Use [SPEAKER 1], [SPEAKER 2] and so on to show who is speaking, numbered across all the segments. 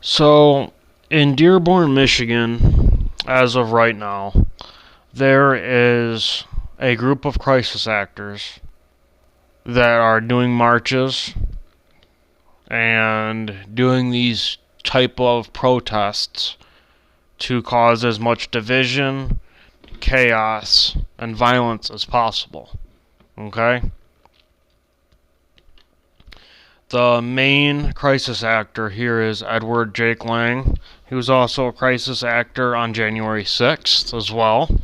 [SPEAKER 1] So, in Dearborn, Michigan, as of right now, there is a group of crisis actors that are doing marches and doing these type of protests to cause as much division, chaos, and violence as possible. Okay? The main crisis actor here is Edward Jake Lang. He was also a crisis actor on January 6th as well.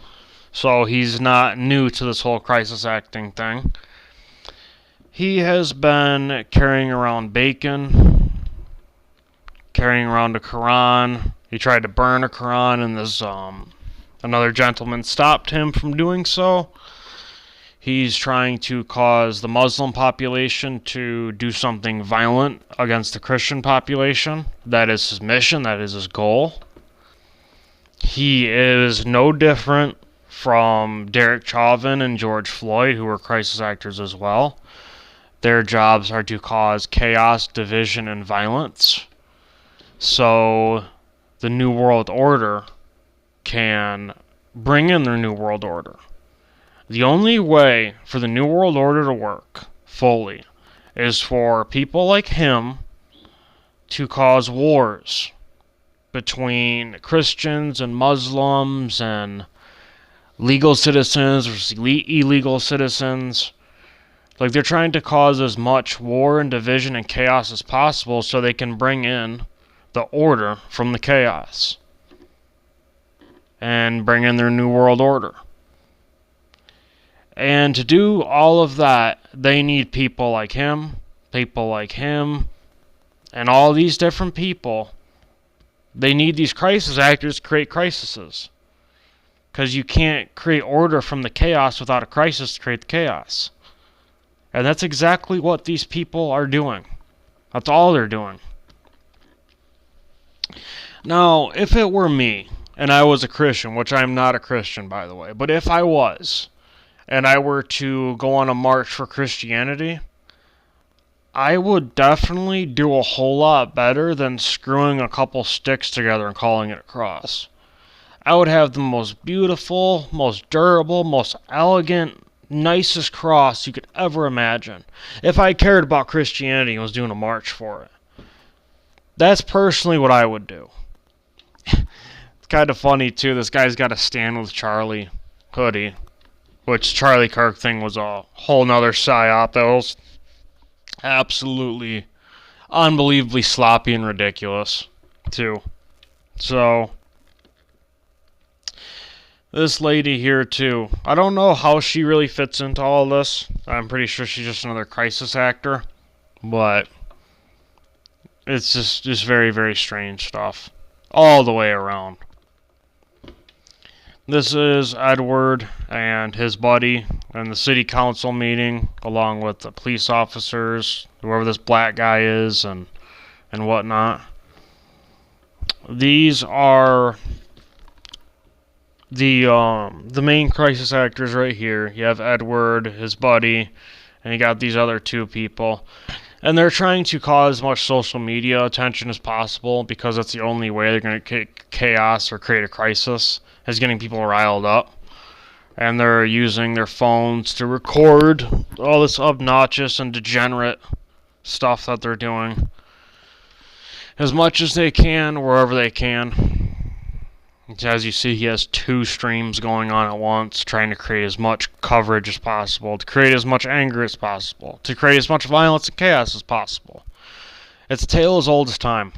[SPEAKER 1] So he's not new to this whole crisis acting thing. He has been carrying around bacon, carrying around a Quran. He tried to burn a Quran, and this another gentleman stopped him from doing so. He's trying to cause the Muslim population to do something violent against the Christian population. That is his mission. That is his goal. He is no different from Derek Chauvin and George Floyd, who were crisis actors as well. Their jobs are to cause chaos, division, and violence. So the New World Order can bring in their New World Order. The only way for the New World Order to work fully is for people like him to cause wars between Christians and Muslims and legal citizens versus illegal citizens. Like, they're trying to cause as much war and division and chaos as possible so they can bring in the order from the chaos and bring in their New World Order. And to do all of that, they need people like him, and all these different people. They need these crisis actors to create crises. Because you can't create order from the chaos without a crisis to create the chaos. And that's exactly what these people are doing. That's all they're doing. Now, if it were me, and I was a Christian, which I'm not a Christian, by the way, but if I was, and I were to go on a march for Christianity, I would definitely do a whole lot better than screwing a couple sticks together and calling it a cross. I would have the most beautiful, most durable, most elegant, nicest cross you could ever imagine. If I cared about Christianity and was doing a march for it. That's personally what I would do. It's kind of funny, too. This guy's got a Stand With Charlie hoodie. Which Charlie Kirk thing was a whole nother psyop that was absolutely, unbelievably sloppy and ridiculous, too. So, this lady here, too. I don't know how she really fits into all this. I'm pretty sure she's just another crisis actor. But, it's just very, very strange stuff. All the way around. This is Edward and his buddy in the city council meeting, along with the police officers, whoever this black guy is, and whatnot. These are the main crisis actors right here. You have Edward, his buddy, and you got these other two people. And they're trying to cause as much social media attention as possible because that's the only way they're going to create chaos or create a crisis, is getting people riled up. And they're using their phones to record all this obnoxious and degenerate stuff that they're doing as much as they can, wherever they can. As you see, he has two streams going on at once, trying to create as much coverage as possible, to create as much anger as possible, to create as much violence and chaos as possible. It's a tale as old as time.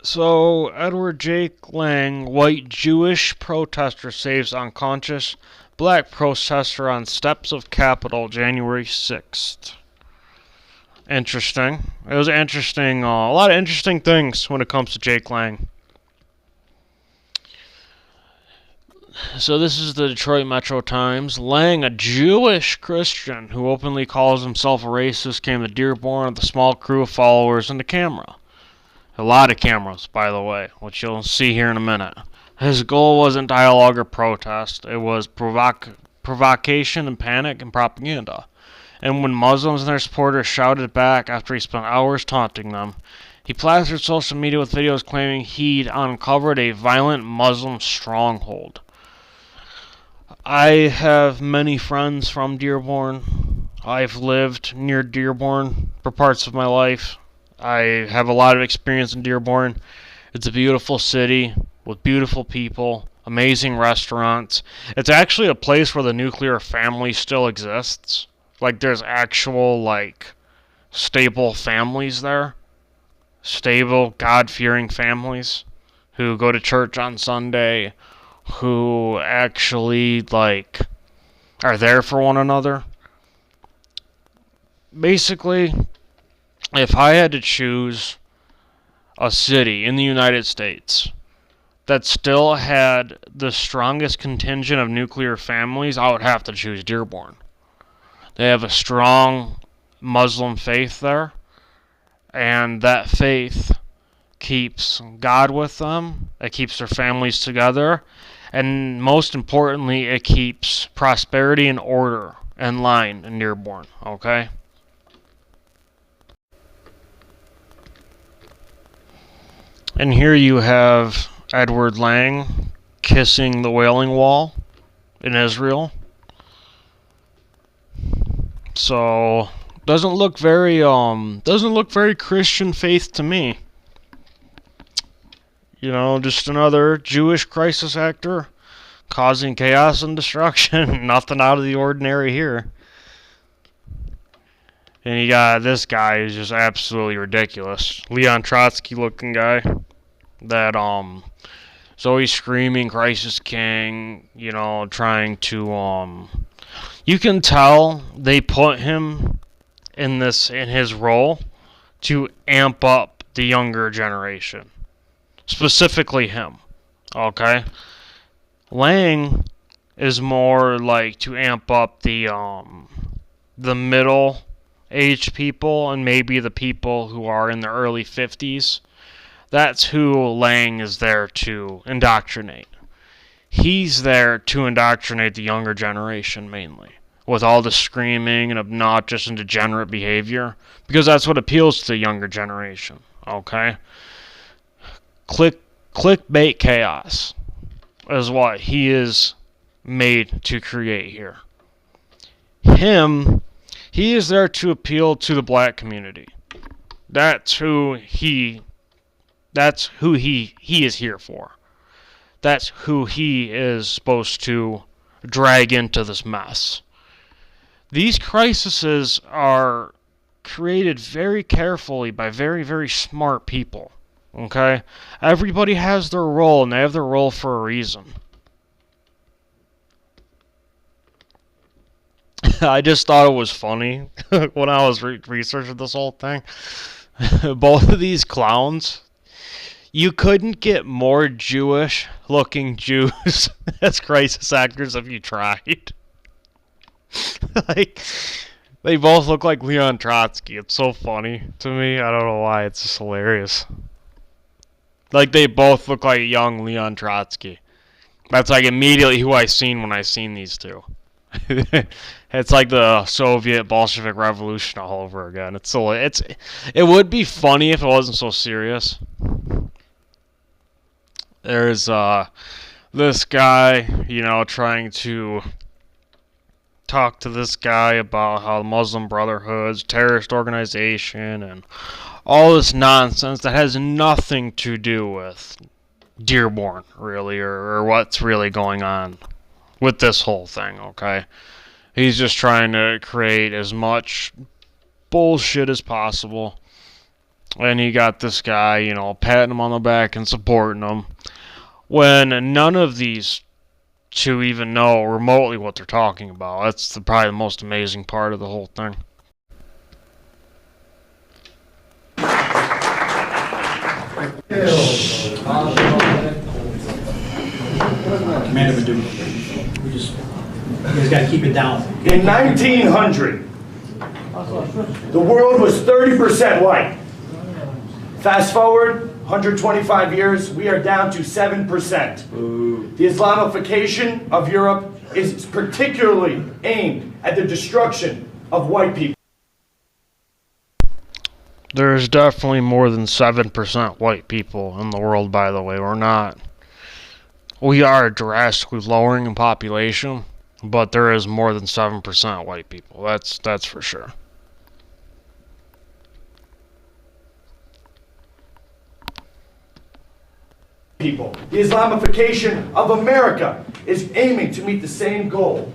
[SPEAKER 1] So, Edward Jake Lang, white Jewish protester saves unconscious black protester on steps of Capitol, January 6th. Interesting. It was interesting, a lot of interesting things when it comes to Jake Lang. So this is the Detroit Metro Times. Lang, a Jewish Christian who openly calls himself a racist, came to Dearborn with a small crew of followers and a camera. A lot of cameras, by the way, which you'll see here in a minute. His goal wasn't dialogue or protest. It was provocation and panic and propaganda. And when Muslims and their supporters shouted back after he spent hours taunting them, He plastered social media with videos claiming he'd uncovered a violent Muslim stronghold. I have many friends from Dearborn. I've lived near Dearborn for parts of my life. I have a lot of experience in Dearborn. It's a beautiful city with beautiful people, amazing restaurants. It's actually a place where the nuclear family still exists. Like, there's actual, like, stable families there. Stable, God-fearing families who go to church on Sunday, who actually, like, are there for one another. Basically, if I had to choose a city in the United States that still had the strongest contingent of nuclear families, I would have to choose Dearborn. They have a strong Muslim faith there, and that faith keeps God with them, it keeps their families together, and most importantly, it keeps prosperity and order in line in Dearborn, okay? And here you have Edward Lang kissing the Wailing Wall in Israel. So doesn't look very Christian faith to me. You know, just another Jewish crisis actor causing chaos and destruction. Nothing out of the ordinary here. And you got this guy who's just absolutely ridiculous. Leon Trotsky looking guy. That is always screaming Crisis King, you know, trying to you can tell they put him in his role to amp up the younger generation. Specifically him. Okay? Lang is more like to amp up the middle aged people and maybe the people who are in the early 50s. That's who Lang is there to indoctrinate. He's there to indoctrinate the younger generation mainly, with all the screaming and obnoxious and degenerate behavior, because that's what appeals to the younger generation, okay? Clickbait chaos is what he is made to create here. He is there to appeal to the black community. That's who he is here for. That's who he is supposed to drag into this mess. These crises are created very carefully by very, very smart people. Okay? Everybody has their role, and they have their role for a reason. I just thought it was funny when I was researching this whole thing. Both of these clowns, you couldn't get more Jewish-looking Jews as crisis actors if you tried. Like, they both look like Leon Trotsky. It's so funny to me. I don't know why. It's just hilarious. Like, they both look like young Leon Trotsky. That's like immediately who I seen when I seen these two. It's like the Soviet Bolshevik Revolution all over again. It would be funny if it wasn't so serious. There's this guy, you know, trying to talk to this guy about how the Muslim Brotherhood's a terrorist organization and all this nonsense that has nothing to do with Dearborn, really, or what's really going on with this whole thing, okay? He's just trying to create as much bullshit as possible. And you got this guy, you know, patting him on the back and supporting him, when none of these two even know remotely what they're talking about. That's probably the most amazing part of the whole thing.
[SPEAKER 2] Commander Badu, you guys got to keep it down.
[SPEAKER 3] In 1900, the world was 30% white. Fast forward 125 years, we are down to 7%. The Islamification of Europe is particularly aimed at the destruction of white people.
[SPEAKER 1] There's definitely more than 7% white people in the world, by the way. We are drastically lowering in population, but there is more than 7% white people. That's for sure.
[SPEAKER 3] People. The Islamification of America is aiming to meet the same goal.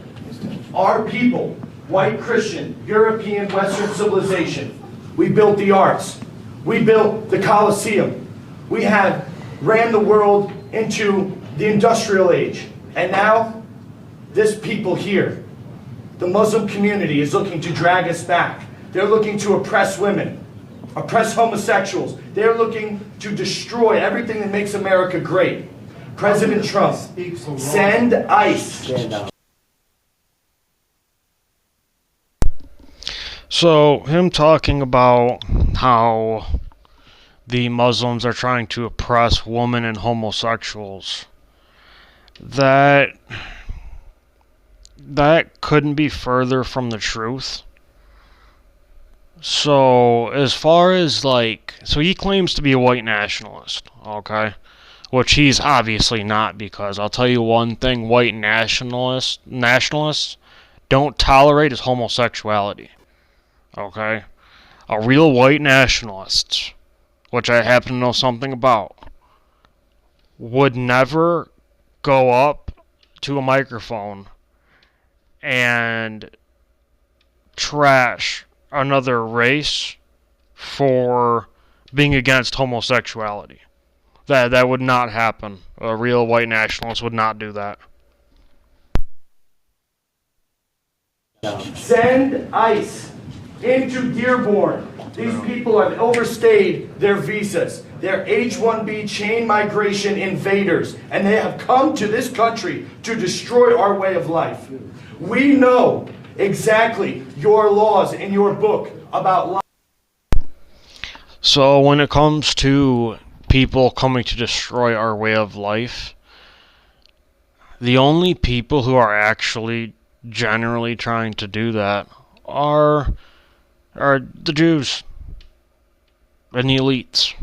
[SPEAKER 3] Our people, white Christian, European, Western civilization, we built the arts. We built the Colosseum. We have ran the world into the industrial age. And now, this people here, the Muslim community, is looking to drag us back. They're looking to oppress women, oppress homosexuals. They're looking to destroy everything that makes America great. President Trump, send ICE.
[SPEAKER 1] So, him talking about how the Muslims are trying to oppress women and homosexuals, that couldn't be further from the truth. So, as far as so he claims to be a white nationalist, okay? Which he's obviously not, because I'll tell you one thing, white nationalists don't tolerate is homosexuality, okay? A real white nationalist, which I happen to know something about, would never go up to a microphone and trash another race for being against homosexuality. That would not happen. A real white nationalist would not do that.
[SPEAKER 3] Send ICE into Dearborn. These people have overstayed their visas. They're H-1B chain migration invaders, and they have come to this country to destroy our way of life. We know exactly your laws in your book about life.
[SPEAKER 1] So when it comes to people coming to destroy our way of life, the only people who are actually generally trying to do that are the Jews and the elites.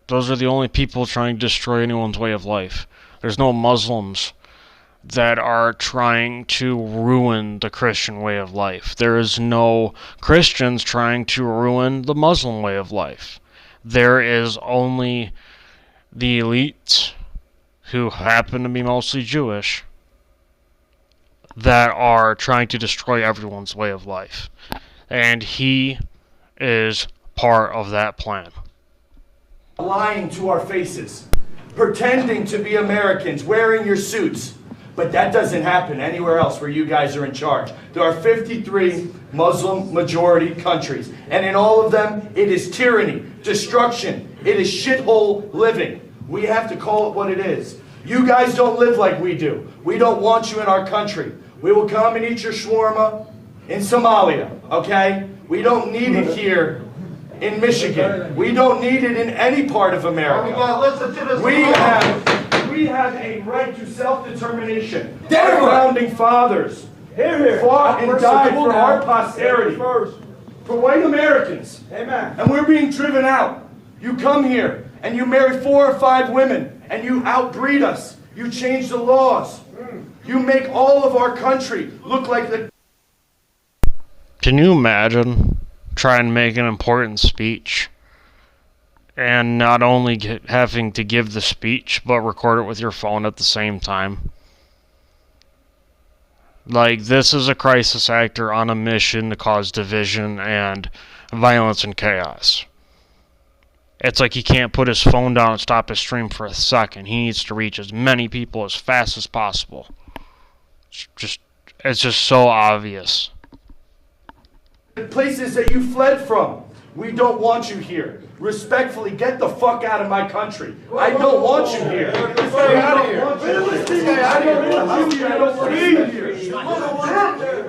[SPEAKER 1] Those are the only people trying to destroy anyone's way of life. There's no Muslims that are trying to ruin the Christian way of life. There is no Christians trying to ruin the Muslim way of life. There is only the elites, who happen to be mostly Jewish, that are trying to destroy everyone's way of life. And he is part of that plan.
[SPEAKER 3] Lying to our faces, pretending to be Americans, wearing your suits. But that doesn't happen anywhere else where you guys are in charge. There are 53 Muslim majority countries, and in all of them, it is tyranny, destruction, it is shithole living. We have to call it what it is. You guys don't live like we do. We don't want you in our country. We will come and eat your shawarma in Somalia, okay? We don't need it here in Michigan. We don't need it in any part of America. We have a right to self-determination. Our founding fathers fought and died for our posterity, for white Americans. Amen. And we're being driven out. You come here and you marry 4 or 5 women and you outbreed us. You change the laws. You make all of our country look like the...
[SPEAKER 1] Can you imagine trying to make an important speech and not only having to give the speech, but record it with your phone at the same time? Like, this is a crisis actor on a mission to cause division and violence and chaos. It's like he can't put his phone down and stop his stream for a second. He needs to reach as many people as fast as possible. It's just so obvious.
[SPEAKER 3] Places that you fled from. We don't want you here. Respectfully, get the fuck out of my country. I don't want you here. Stay out of here. I don't want you here. I don't want you here.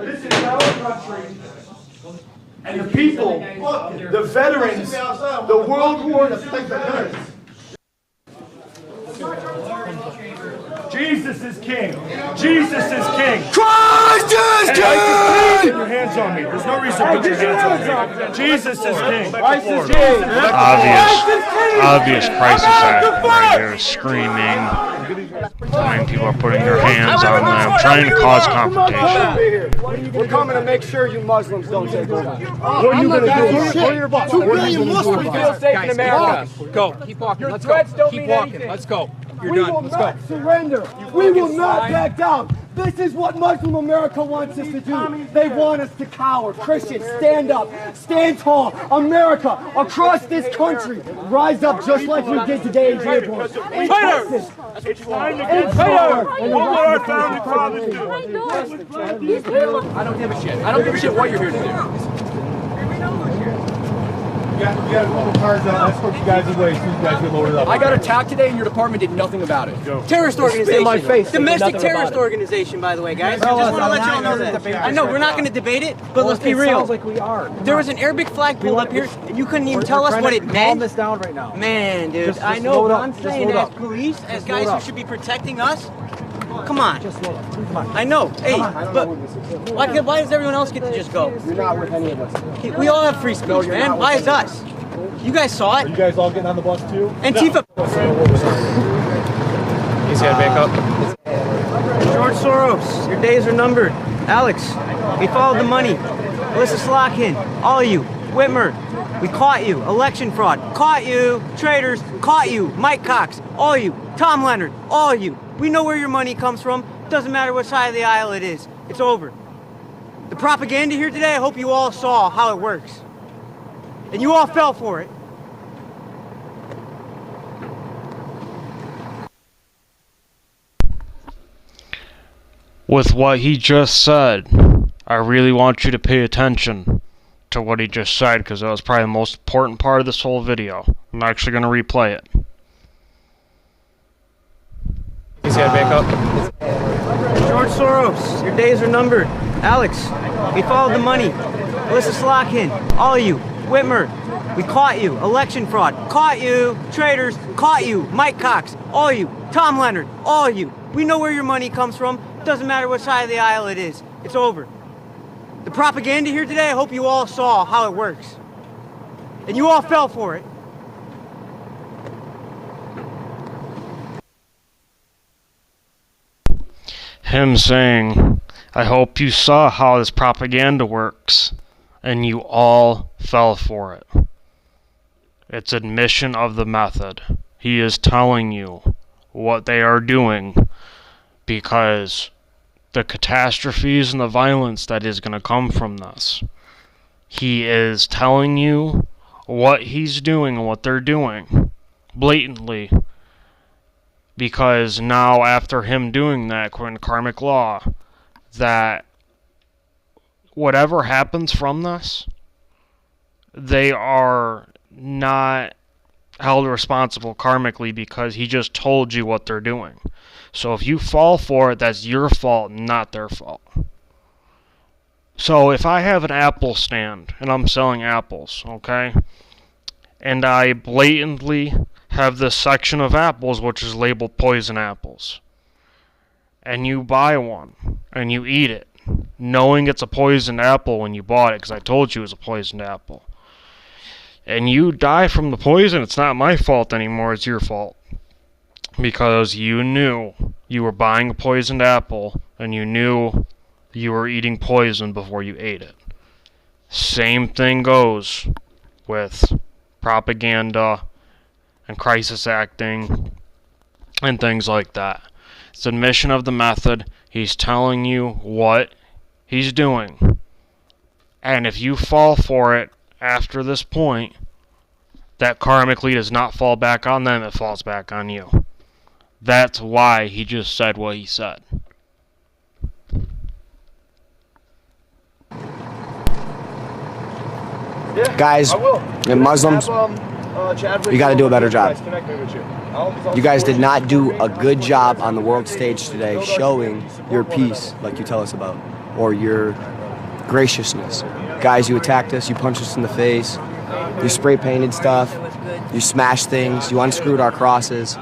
[SPEAKER 3] This is our country. And the people, the veterans, the World War II veterans. Jesus. Jesus is king. Jesus is king.
[SPEAKER 4] Christ is
[SPEAKER 3] Hey, put
[SPEAKER 4] king!
[SPEAKER 3] your hands on me. There's no reason to put your hands on me. Jesus is king.
[SPEAKER 4] Christ is king!
[SPEAKER 1] Obvious crisis act right here, screaming. And people are putting their hands on them, trying to cause confrontation.
[SPEAKER 4] We're coming to make sure you Muslims don't take over.
[SPEAKER 3] What are you going to do? Where are your boss?
[SPEAKER 4] 2 billion Muslims feel safe in America.
[SPEAKER 5] Go. Keep walking.
[SPEAKER 4] Your
[SPEAKER 5] Let's go.
[SPEAKER 4] threats don't
[SPEAKER 5] Keep
[SPEAKER 4] mean
[SPEAKER 5] walking.
[SPEAKER 4] anything.
[SPEAKER 5] Let's go. You're
[SPEAKER 4] We
[SPEAKER 5] done.
[SPEAKER 4] will
[SPEAKER 5] Let's go.
[SPEAKER 4] not surrender. We will not back down. This is what Muslim America wants us to do. They want us to cower. Christians, stand up. Stand tall. America, across this country, rise up just like we did today in Dearborn. In Texas.
[SPEAKER 3] It's time to get forward. What would our founding fathers do?
[SPEAKER 5] I don't give a shit. I don't give a shit what you're here to do.
[SPEAKER 6] You got a couple cars out. Escort you guys away so you guys get loaded up.
[SPEAKER 5] I got attacked today and your department did nothing about it.
[SPEAKER 7] Terrorist organization.
[SPEAKER 4] in my face.
[SPEAKER 7] Domestic
[SPEAKER 4] Nothing
[SPEAKER 7] terrorist
[SPEAKER 4] about it.
[SPEAKER 7] organization, by the way, guys. Just want to let y'all know that. I know we're not going to debate it, but let's be real.
[SPEAKER 4] Sounds like we are.
[SPEAKER 7] There was an Arabic flag pulled up here, and you couldn't even tell us what it
[SPEAKER 4] Calm
[SPEAKER 7] meant.
[SPEAKER 4] this down right now.
[SPEAKER 7] Man, dude,
[SPEAKER 4] Just
[SPEAKER 7] I know.
[SPEAKER 4] load
[SPEAKER 7] But
[SPEAKER 4] up.
[SPEAKER 7] I'm
[SPEAKER 4] Just
[SPEAKER 7] saying,
[SPEAKER 4] load
[SPEAKER 7] as
[SPEAKER 4] up.
[SPEAKER 7] police, as
[SPEAKER 4] Just
[SPEAKER 7] guys
[SPEAKER 4] load
[SPEAKER 7] who
[SPEAKER 4] up.
[SPEAKER 7] should be protecting us, come on.
[SPEAKER 4] Just load up. Come on.
[SPEAKER 7] I know. Hey, but
[SPEAKER 4] Why
[SPEAKER 7] why does everyone else get to just go?
[SPEAKER 4] You're not with any of us.
[SPEAKER 7] We all have free speech,
[SPEAKER 4] you're
[SPEAKER 7] man.
[SPEAKER 4] not
[SPEAKER 7] Why
[SPEAKER 4] with
[SPEAKER 7] is us? You guys saw
[SPEAKER 6] You
[SPEAKER 7] it.
[SPEAKER 6] guys all getting on the bus too?
[SPEAKER 7] Antifa.
[SPEAKER 5] He's got to back up.
[SPEAKER 7] George Soros, your days are numbered. Alex, we followed the money. Alyssa Slotkin, all of you. Whitmer, we caught you. Election fraud, caught you. Traitors, caught you. Mike Cox, all of you. Tom Leonard, all of you. We know where your money comes from. Doesn't matter what side of the aisle it is. It's over. The propaganda here today, I hope you all saw how it works. And you all fell for it.
[SPEAKER 1] With what he just said, I really want you to pay attention to what he just said, because that was probably the most important part of this whole video. I'm actually going to replay it.
[SPEAKER 5] He's got to back up.
[SPEAKER 7] George Soros, your days are numbered. Alex, we followed the money. Alyssa Slotkin, all of you. Whitmer, we caught you. Election fraud, caught you. Traitors, caught you. Mike Cox, all of you. Tom Leonard, all of you. We know where your money comes from. Doesn't matter what side of the aisle it is. It's over. The propaganda here today, I hope you all saw how it works. And you all fell for it.
[SPEAKER 1] Him saying, I hope you saw how this propaganda works, and you all fell for it. It's admission of the method. He is telling you what they are doing, because the catastrophes and the violence that is going to come from this. He is telling you what he's doing and what they're doing, blatantly. Because now, after him doing that, according to karmic law, that whatever happens from this, they are not held responsible karmically, because he just told you what they're doing. So if you fall for it, that's your fault, not their fault. So if I have an apple stand and I'm selling apples, okay, and I blatantly have this section of apples which is labeled poison apples, and you buy one and you eat it, knowing it's a poisoned apple when you bought it, because I told you it was a poisoned apple, and you die from the poison, it's not my fault anymore, it's your fault. Because you knew you were buying a poisoned apple, and you knew you were eating poison before you ate it. Same thing goes with propaganda and crisis acting and things like that. It's admission of the method. He's telling you what he's doing. And if you fall for it after this point, that karmically does not fall back on them, it falls back on you. That's why he just said what he said.
[SPEAKER 4] Guys, and Muslims, you got to do a better job. You guys did not do a good job on the world stage today showing your peace like you tell us about, or your graciousness. Guys, you attacked us, you punched us in the face, you spray painted stuff, you smashed things, you unscrewed our crosses.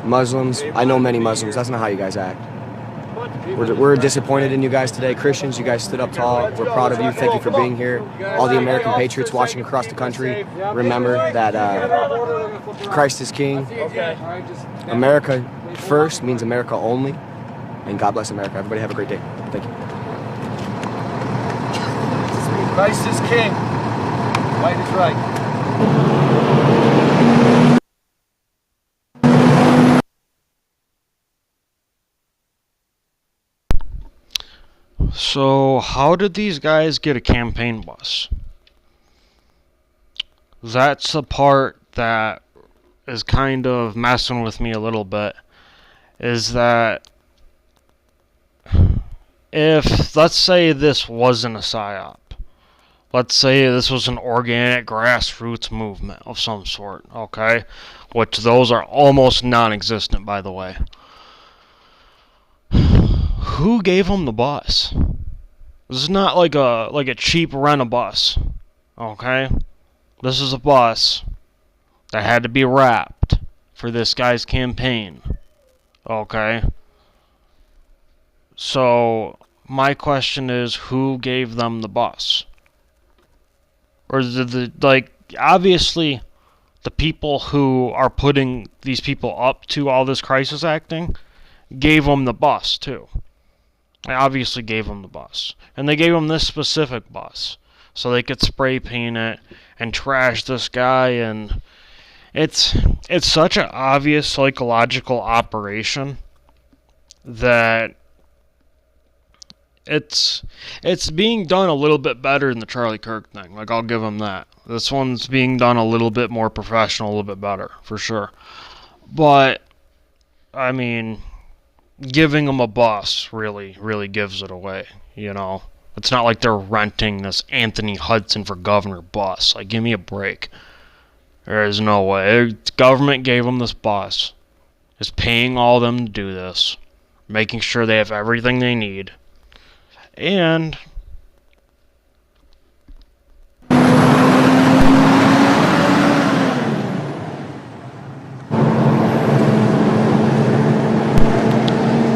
[SPEAKER 4] Muslims. I know many Muslims. That's not how you guys act. We're disappointed in you guys today. Christians, you guys stood up tall. We're proud of you. Thank you for being here. All the American patriots watching across the country, remember that Christ is King. America first means America only. And God bless America. Everybody have a great day. Thank you.
[SPEAKER 6] Christ is king. White is right.
[SPEAKER 1] So, how did these guys get a campaign bus? That's the part that is kind of messing with me a little bit. Is that if, let's say this wasn't a PSYOP. Let's say this was an organic grassroots movement of some sort, okay? Which those are almost non-existent, by the way. Who gave them the bus? This is not like a cheap rent-a-bus, okay? This is a bus that had to be wrapped for this guy's campaign, okay? So, my question is, who gave them the bus? Or obviously, the people who are putting these people up to all this crisis acting gave them the bus, too. They obviously gave them the bus. And they gave them this specific bus. So they could spray paint it and trash this guy. And it's such an obvious psychological operation that it's being done a little bit better than the Charlie Kirk thing. Like, I'll give them that. This one's being done a little bit more professional, a little bit better, for sure. But, I mean, giving them a bus really gives it away, you know? It's not like they're renting this Anthony Hudson for governor bus. Like, give me a break. There is no way. The government gave them this bus. Is paying all of them to do this. Making sure they have everything they need. And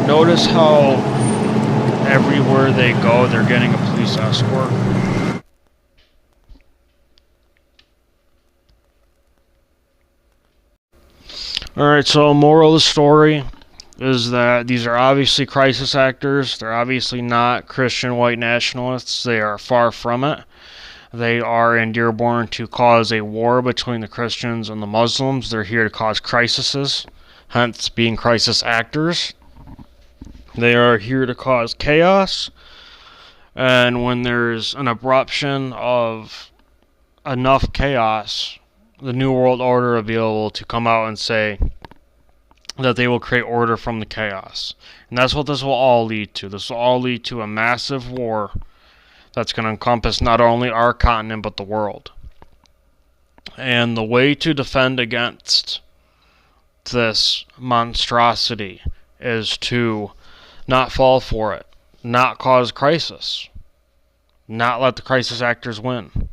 [SPEAKER 1] notice how everywhere they go, they're getting a police escort. Alright, so moral of the story is that these are obviously crisis actors. They're obviously not Christian white nationalists. They are far from it. They are in Dearborn to cause a war between the Christians and the Muslims. They're here to cause crises, hence being crisis actors. They are here to cause chaos. And when there's an eruption of enough chaos, the New World Order will be able to come out and say that they will create order from the chaos. And that's what this will all lead to. This will all lead to a massive war that's going to encompass not only our continent, but the world. And the way to defend against this monstrosity is to not fall for it, not cause crisis, not let the crisis actors win.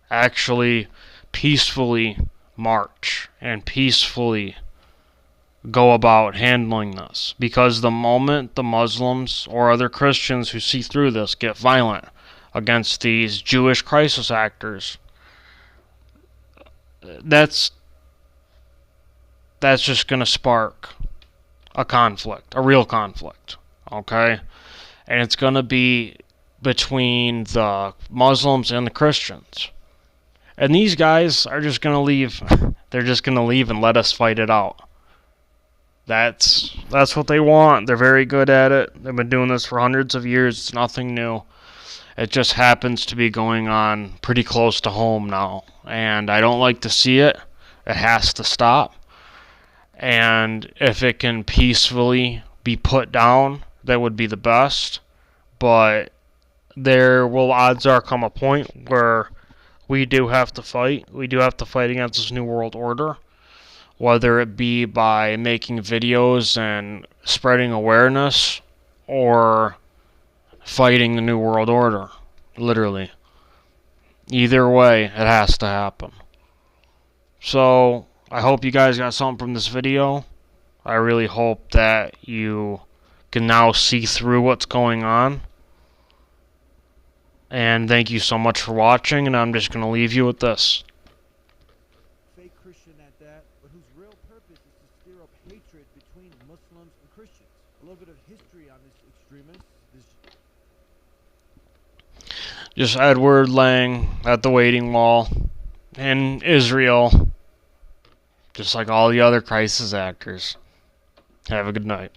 [SPEAKER 1] Actually, peacefully march and peacefully go about handling this, because the moment the Muslims or other Christians who see through this get violent against these Jewish crisis actors, that's just going to spark a conflict, a real conflict, okay? And it's going to be between the Muslims and the Christians. And these guys are just going to leave. They're just going to leave and let us fight it out. That's what they want. They're very good at it. They've been doing this for hundreds of years. It's nothing new. It just happens to be going on pretty close to home now. And I don't like to see it. It has to stop. And if it can peacefully be put down, that would be the best. But there will, odds are, come a point where we do have to fight. We do have to fight against this New World Order. Whether it be by making videos and spreading awareness, or fighting the New World Order, literally. Either way, it has to happen. So, I hope you guys got something from this video. I really hope that you can now see through what's going on. And thank you so much for watching, and I'm just going to leave you with this.
[SPEAKER 8] Fake Christian at that, but whose real purpose is to stir up hatred between Muslims and Christians. A little bit of history on this extremist.
[SPEAKER 1] Just Edward Lang at the Waiting Wall in Israel, just like all the other crisis actors. Have a good night.